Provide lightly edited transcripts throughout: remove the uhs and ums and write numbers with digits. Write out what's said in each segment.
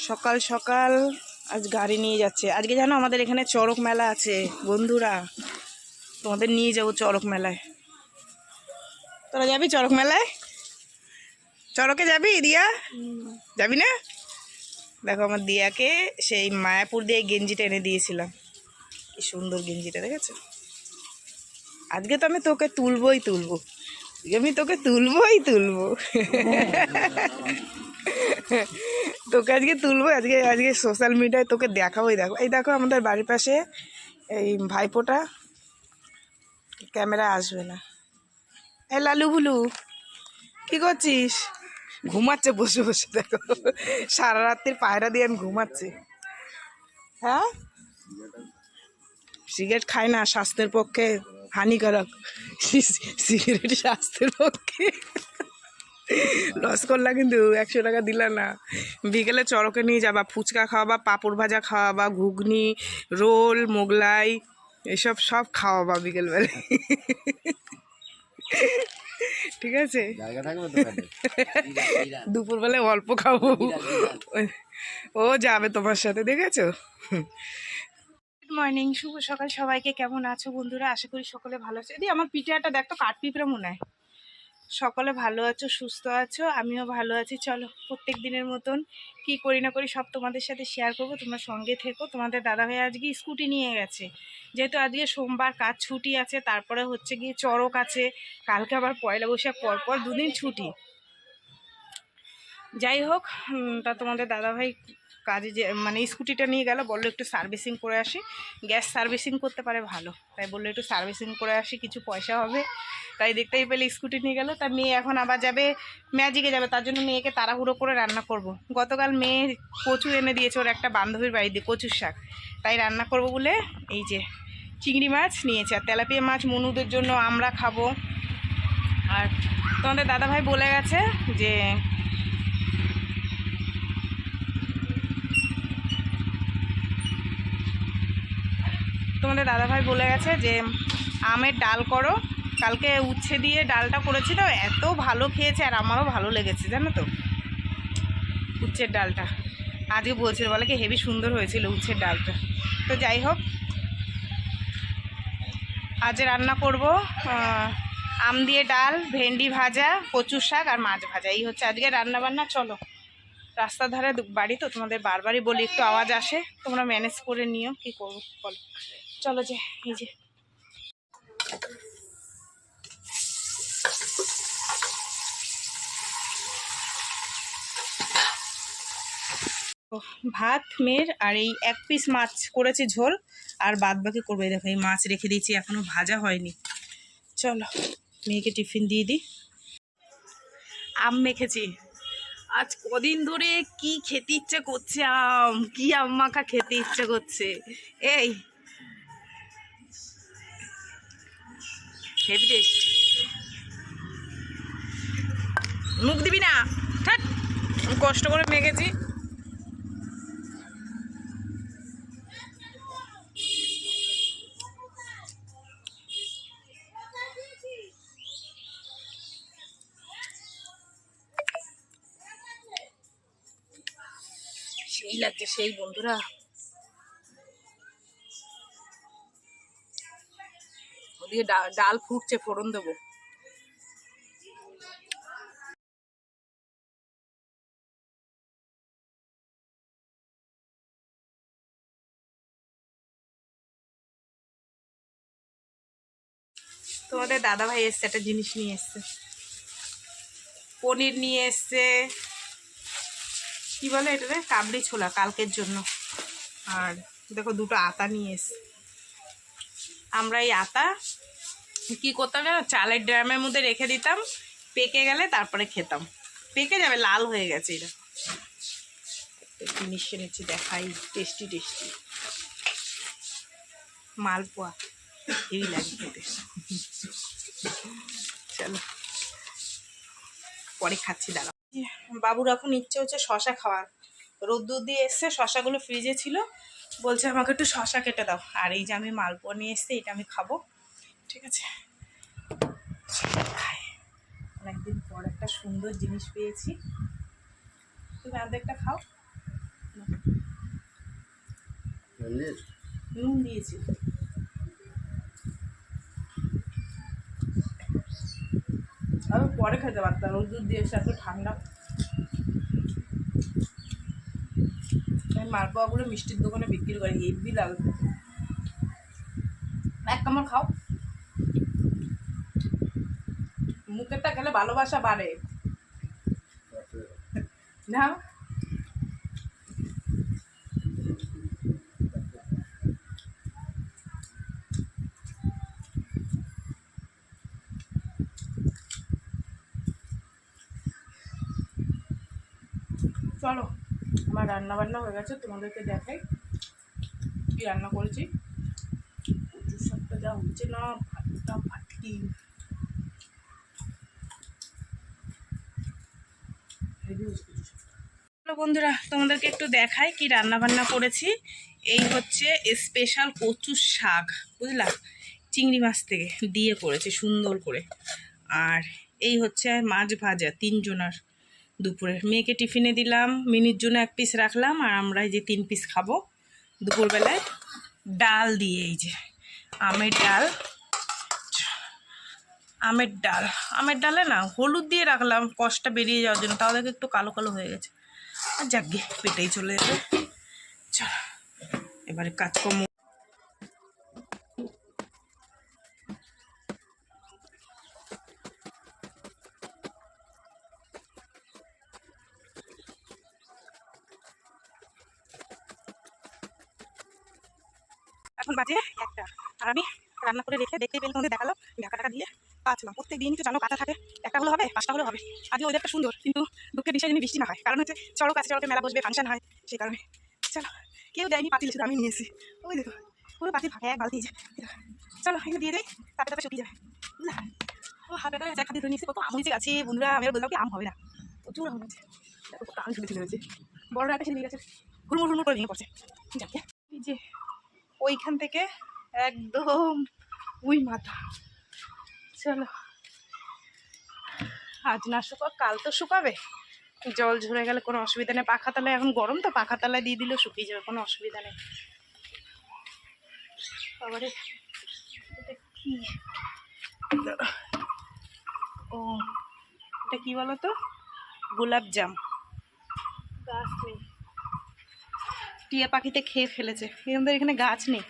সকাল সকাল আজ গাড়ি নিয়ে যাচ্ছে। আজকে জানো আমাদের এখানে চড়ক মেলা আছে বন্ধুরা, তোমাদের নিয়ে যাবো চড়ক মেলায়। তোরা যাবি চড়ক মেলায়? চড়কে যাবি দিয়া? যাবি না? দেখো আমার দিয়াকে সেই মায়াপুর দিয়ে গেঞ্জিটা এনে দিয়েছিলাম, কি সুন্দর গেঞ্জিটা দেখেছো। আজকে তো আমি তোকে তুলবই তুলবো, আমি তোকে তুলবই তুলবো তোকে আজকে তুলবো, আজকে আজকে সোশ্যাল মিডিয়ায় তোকে দেখাবোই। দেখো এই দেখো আমাদের বাড়ির পাশে এই ভাইপোটা, ক্যামেরা আসবে না। এই লালু ভুলু কি করছিস? ঘুমাচ্ছে বসে বসে, দেখো সারা রাত্রির পায়রা দিয়ে ঘুমাচ্ছে। হ্যাঁ, সিগারেট খায় না, স্বাস্থ্যের পক্ষে হানিকারক। সিগারেট স্বাস্থ্যের পক্ষে লস করলা কিন্তু, 100 টাকা দিলা না। বিকেলে চড়কে নিয়ে যাবা, ফুচকা খাওয়াবা, পাঁপড় ভাজা খাওয়াবা, ঘুগনি, রোল, মোগলাই এসব সব খাওয়াবা বিকেলবেলায়, ঠিক আছে? দুপুরবেলায় অল্প খাবো, ও যাবে তোমার সাথে, দেখেছো? গুড মর্নিং, শুভ সকাল সবাইকে। কেমন আছো বন্ধুরা? আশা করি সকলে ভালো আছে। দিদি আমার পিঠাটা দেখ তো, কাঠপিঁপড়া মনে হয়। সকলে ভালো আছো, সুস্থ আছো, আমিও ভালো আছি। চলো প্রত্যেক দিনের মতন কি করি না করি সব তোমাদের সাথে শেয়ার করবো, তোমরা সঙ্গে থেকো। তোমাদের দাদাভাই আজকে স্কুটি নিয়ে গেছে, যেহেতু আজকে সোমবার কাজ ছুটি আছে, তারপরে হচ্ছে গিয়ে চড়ক আছে, কালকে আবার পয়লা বৈশাখ, পরপর দুদিন ছুটি। যাই হোক, তা তোমাদের দাদাভাই কাজে যে মানে স্কুটিটা নিয়ে গেল, বললো একটু সার্ভিসিং করে আসি, গ্যাস সার্ভিসিং করতে পারে ভালো, তাই বললো একটু সার্ভিসিং করে আসি, কিছু পয়সা হবে। তাই দেখতেই পেলে স্কুটি নিয়ে গেল। তা মেয়ে এখন আবার যাবে ম্যাজিকে যাবে, তার জন্য মেয়েকে তাড়াহুড়ো করে রান্না করব। গতকাল মেয়ে কচু এনে দিয়েছে ওর একটা বান্ধবীর বাড়িতে, কচুর শাক, তাই রান্না করব বলে এই যে চিংড়ি মাছ নিয়েছে, আর তেলাপিয়া মাছ মনুদের জন্য আমরা খাবো। আর তোমাদের দাদাভাই বলে গেছে যে তোমাদের দাদাভাই বলে গেছে যে আমের ডাল করো। কালকে উচ্ছে দিয়ে ডালটা করেছিল, এত ভালো খেয়েছে, আর আমারও ভালো লেগেছে জানো তো উচ্ছের ডালটা। আজকে বলছিল, বলে কি হেভি সুন্দর হয়েছিল উচ্ছের ডালটা। তো যাই হোক, আজ রান্না করব আম দিয়ে ডাল, ভেন্ডি ভাজা, কচুর শাক আর মাছ ভাজা, এই হচ্ছে আজকে রান্না বান্না। চলো, রাস্তার ধারে বাড়ি তো, তোমাদের বারবারই বলি একটু আওয়াজ আসে, তোমরা ম্যানেজ করে নিও, কি করবো বলো। চলো যে এই যে ভাত মেয়ের, আর এই এক পিস মাছ করেছি ঝোল, আর বাদ বাকি করবো। এই দেখো এই মাছ রেখে দিয়েছি, এখনো ভাজা হয়নি। চলো মেয়েকে টিফিন দিয়ে দিই। আম মেখেছি, আজ কদিন ধরে কি খেতে ইচ্ছে করছে, আম, কি আম মাখা খেতে ইচ্ছে করছে। এই হেভি টেস্ট, মুখ দিবি না, থাক, কষ্ট করে মেখেছি। সেই লাগছে সেই বন্ধুরা। ওদিকে ডাল ফুটছে, ফোড়ন দেবো। তোমাদের দাদা ভাই এসছে, একটা জিনিস নিয়ে এসছে, পনির নিয়ে এসছে, কি বলে এটা, কাবলি ছোলা কালকের জন্য। আর দেখো দুটো আতা নিয়ে এসছে। আমরা এই আতা কি করতাম জানো, চালের ড্রামের মধ্যে রেখে দিতাম, পেকে গেলে তারপরে খেতাম। পেকে যাবে, লাল হয়ে গেছে এটা। জিনিস এনেছি দেখাই, টেস্টি টেস্টি মালপোয়া, হেভি লাগে খেতে। চলো পরে খাচ্ছি, দাঁড়াও। বাবুর এখন ইচ্ছে হচ্ছে শশা খাওয়ার, রোদ্দুর দিয়ে এসছে, শশাগুলো ফ্রিজে ছিল, বলছে আমাকে একটু শশা কেটে দাও। আর এই যে আমি মালপোয়া নিয়ে এসছি, এটা আমি খাবো, ঠিক আছে? অনেকদিন পর একটা সুন্দর জিনিস পেয়েছি, তুমি অর্ধেকটা খাও, নুন দিয়েছি। আমি পরে খেতে পারতাম, রোদ দুধ দিয়েছে এত ঠান্ডা। মালপোয়াগুলো মিষ্টির দোকানে বিক্রি করে, হেভি লাগে। এক কামড় খাও, মুখেরটা খেলে ভালোবাসা বাড়ে না। চলো, আমার রান্না বান্না হয়ে গেছে, তোমাদেরকে দেখাই কি রান্না করেছি। কচুর শাকটা যা হচ্ছে না, ভাতটা ফাটি। হ্যালো বন্ধুরা, তোমাদেরকে একটু দেখাই কি রান্না বান্না করেছি। এই হচ্ছে স্পেশাল কচুর শাক, বুঝলা, চিংড়ি মাছ থেকে দিয়ে করেছি সুন্দর করে। আর এই হচ্ছে মাছ ভাজা, 3 জনার দুপুরের। মেয়েকে টিফিনে দিলাম, মিনির জন্য 1 পিস রাখলাম, আর আমরা এই যে 3 পিস খাবো দুপুরবেলায়। ডাল দিয়ে, এই যে আমের ডাল, আমের ডালে না হলুদ দিয়ে রাখলাম কষটা বেরিয়ে যাওয়ার জন্য, তাও দেখে একটু কালো কালো হয়ে গেছে। আর যাকগে, পেটেই চলে যাবে। চল এবারে কাজকর্ম। এখন বাজে 1টা, আর আমি রান্না করে রেখে দেখতে পেলে তোমাদের দেখালো, ঢাকা দিয়ে কাচলাম। প্রত্যেক দিনই তো জানো কাঁচা থাকে, 1টা হলো হবে 5টা হলেও হবে। আজকে ওদেরটা সুন্দর, কিন্তু দুঃখের বিষয় যদি বৃষ্টি না হয়, কারণ হচ্ছে চড়ক আছে, চড়কে মেলা বসবে, ফাংশন হয়, সেই কারণে। চলো, কেউ দেয়নি পাতিল, শুধু আমি নিয়েছি। ওই দেখো পুরো পাতিল ফাঁকা, 1 বালতি। চলো এগুলো দিয়ে দেয়, তাতে তাতে শুকিয়ে যাবে, বুঝলা। ও হাতে যা খাতে ধরে নিয়েছি। কত আম হয়েছে গাছে বন্ধুরা, আমি বললাম কি আম হবে না, প্রচুর আম হয়েছে। দেখো কত আম ঝুলে ঝুলে হয়েছে, বড় একটা ছেলে গেছে, হুড়মুড় হুড়মুড় করে ভেঙে পড়ছে। যাকে এই যে ওইখান থেকে একদম ওই মাথা। চলো, আজ না শুকাক কাল তো শুকাবে, জল ঝরে গেলে কোনো অসুবিধা নেই। পাখা তলায় এখন গরম তো, পাখা তলায় দিয়ে দিলেও শুকিয়ে যাবে, কোনো অসুবিধা নেই। আবারে এটা কি, ও এটা কি বলো তো, গোলাপ জাম গাছ নেই, টিয়া পাখিতে খেয়ে ফেলেছে, আমাদের এখানে গাছ নেই।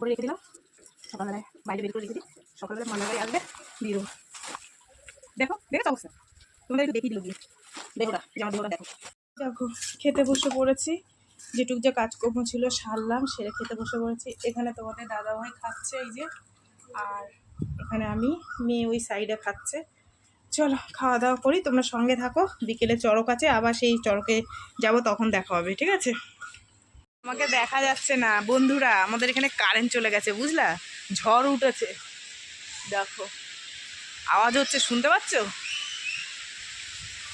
করে রেখে দিলাম, সকালবেলায় বাইরে বের করে রেখে দিই, সকালবেলা মন্দাগাড়ি আসবে দিয়ে দেবো। দেখো দেখো অবস্থা, তোমাদের একটু দেখিয়ে দিল গিয়ে, দেখো না যে আমার দেহটা দেখো। দেখো খেতে বসে পড়েছি, যেটুক যা কাজকর্ম ছিল সারলাম, সেরে খেতে বসে পড়েছি। এখানে তোমাদের দাদাভাই খাচ্ছে এই যে, আর এখানে আমি, মেয়ে ওই সাইডে খাচ্ছে। চলো খাওয়া দাওয়া করি, তোমরা সঙ্গে থাকো। বিকেলে চড়ক আছে, আবার সেই চড়কে যাব, তখন দেখা হবে, ঠিক আছে। আমাকে দেখা যাচ্ছে না বন্ধুরা, আমাদের এখানে কারেন্ট চলে গেছে, বুঝলা, ঝড় উঠেছে। দেখো আওয়াজ হচ্ছে, শুনতে পাচ্ছ?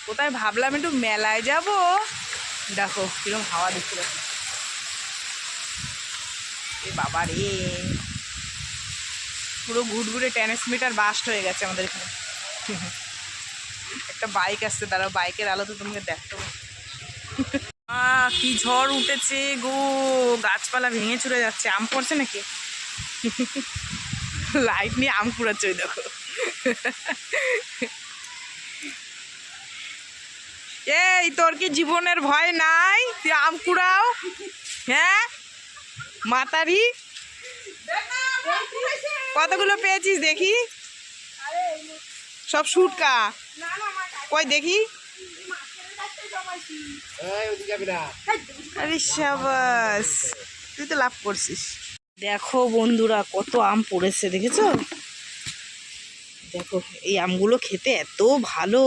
কোথায় ভাবলাম একটু মেলায় যাব, দেখো কিরকম হাওয়া দিচ্ছিল। এ বাবা রে, পুরো ঘুরঘুরে ট্রান্সমিটার বাস্ট হয়ে গেছে আমাদের এখানে। একটা বাইক আসছে, দাঁড়াও বাইকের আলো তো তোমাকে দেখতে হবে। কি ঝড় উঠেছে গো, গাছপালা ভেঙে চুরে যাচ্ছে। আম পড়ছে নাকি? লাইট নিয়ে আম কুড়াচ্ছে, ওই দেখো। এই তোর কি জীবনের ভয় নাই? তুই আম কুড়াও, হ্যাঁ মাতারি। কতগুলো পেয়েছিস দেখি, সব শুটকা, কই দেখি। আরে শাবাস, তুই তো লাভ করছিস। দেখো বন্ধুরা কত আম পড়েছে, দেখেছো? দেখো এই আমগুলো খেতে এত ভালো,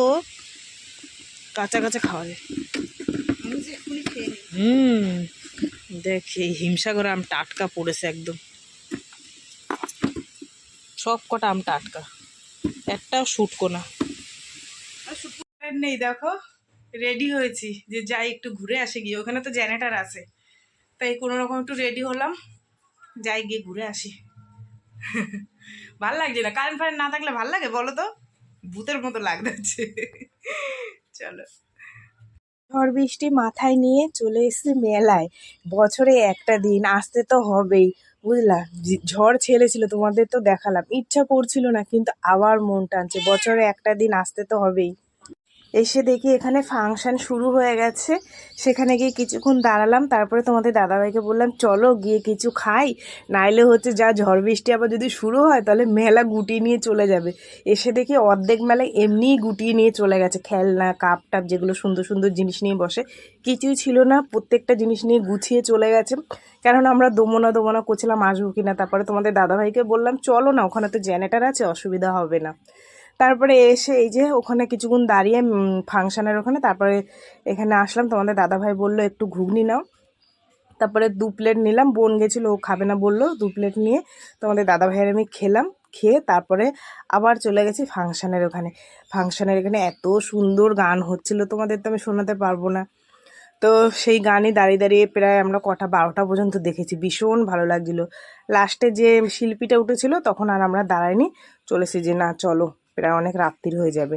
কাঁচা কাঁচা খাওয়া যায়। দেখি হিমসাগর আম টাটকা পড়েছে একদম, সব কটা আম টাটকা, একটাও শুটকো না, নেই। দেখো রেডি হয়েছি যে যাই একটু ঘুরে আসে গিয়ে, ওখানে তো জেনারেটার আছে, তাই কোনো রকম একটু রেডি হলাম, যাই গিয়ে ঘুরে আসি। ভাল লাগছে না, কারেন্ট ফারেন্ট না থাকলে ভাল লাগে বলো তো, ভূতের মতো লাগছে। চলো, ঝড় বৃষ্টি মাথায় নিয়ে চলে এসেছি মেলায়। বছরে একটা দিন আসতে তো হবেই, বুঝলা। ঝড় ছেড়েছিল তোমাদের তো দেখালাম, ইচ্ছা করছিল না কিন্তু আবার মন টানছে, বছরে একটা দিন আসতে তো হবেই। এসে দেখি এখানে ফাংশন শুরু হয়ে গেছে, সেখানে গিয়ে কিছুক্ষণ দাঁড়ালাম, তারপরে তোমাদের দাদাভাইকে বললাম চলো গিয়ে কিছু খাই, নাইলে হচ্ছে যা ঝড় বৃষ্টি আবার যদি শুরু হয় তাহলে মেলা গুটিয়ে নিয়ে চলে যাবে। এসে দেখি অর্ধেক মেলায় এমনিই গুটিয়ে নিয়ে চলে গেছে, খেলনা কাপ টাপ যেগুলো সুন্দর সুন্দর জিনিস নিয়ে বসে কিছুই ছিল না, প্রত্যেকটা জিনিস নিয়ে গুছিয়ে চলে গেছে। কারণ আমরা দোমনা দোমনা করছিলাম আসবো কিনা, তারপরে তোমাদের দাদাভাইকে বললাম চলো না, ওখানে তো জেনারেটার আছে, অসুবিধা হবে না। তারপরে এসে এই যে ওখানে কিছুক্ষণ দাঁড়িয়ে ফাংশনের ওখানে, তারপরে এখানে আসলাম, তোমাদের দাদাভাই বললো একটু ঘুগনি নাও, তারপরে 2 প্লেট নিলাম, বোন গেছিলো ও খাবে না বললো, 2 প্লেট নিয়ে তোমাদের দাদাভাইয়ের আমি খেলাম, খেয়ে তারপরে আবার চলে গেছি ফাংশনের ওখানে। ফাংশনের এখানে এত সুন্দর গান হচ্ছিল, তোমাদের তো আমি শোনাতে পারবো না। তো সেই গানে দাঁড়িয়ে দাঁড়িয়ে প্রায় আমরা কটা 12টা পর্যন্ত দেখেছি, ভীষণ ভালো লাগছিল। লাস্টে যে শিল্পীটা উঠেছিল তখন আর আমরা দাঁড়াইনি, চলেছি যে না চলো, প্রায় অনেক রাত্রির হয়ে যাবে।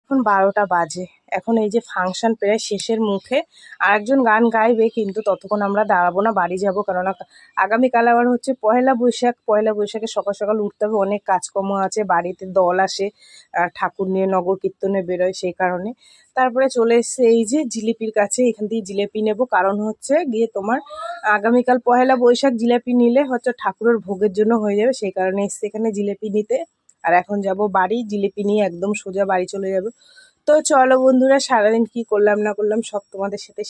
এখন 12টা বাজে, এখন এই যে ফাংশন প্রায় শেষের মুখে, আর একজন গান গাইবে কিন্তু ততক্ষণ আমরা দাঁড়াবো না, বাড়ি যাব, কেননা আগামীকাল আবার হচ্ছে পয়লা বৈশাখ, পয়লা বৈশাখে সকাল সকাল উঠতে হবে, অনেক কাজকর্ম আছে, বাড়িতে দল আসে, ঠাকুর নিয়ে নগর কীর্তনে বেরোয়, সেই কারণে। তারপরে চলে এসছে এই যে জিলিপির কাছে, এখান থেকে জিলিপি নেব, কারণ হচ্ছে গিয়ে তোমার আগামীকাল পয়লা বৈশাখ, জিলিপি নিলে হচ্ছে ঠাকুরের ভোগের জন্য হয়ে যাবে, সেই কারণে এসছে এখানে জিলিপি নিতে। আর এখন যাব বাড়ি, জিলিপি নিয়ে একদম সোজা বাড়ি চলে যাবে। তো চলো বন্ধুরা, সারাদিন কি করলাম না করলাম সব তোমাদের সাথে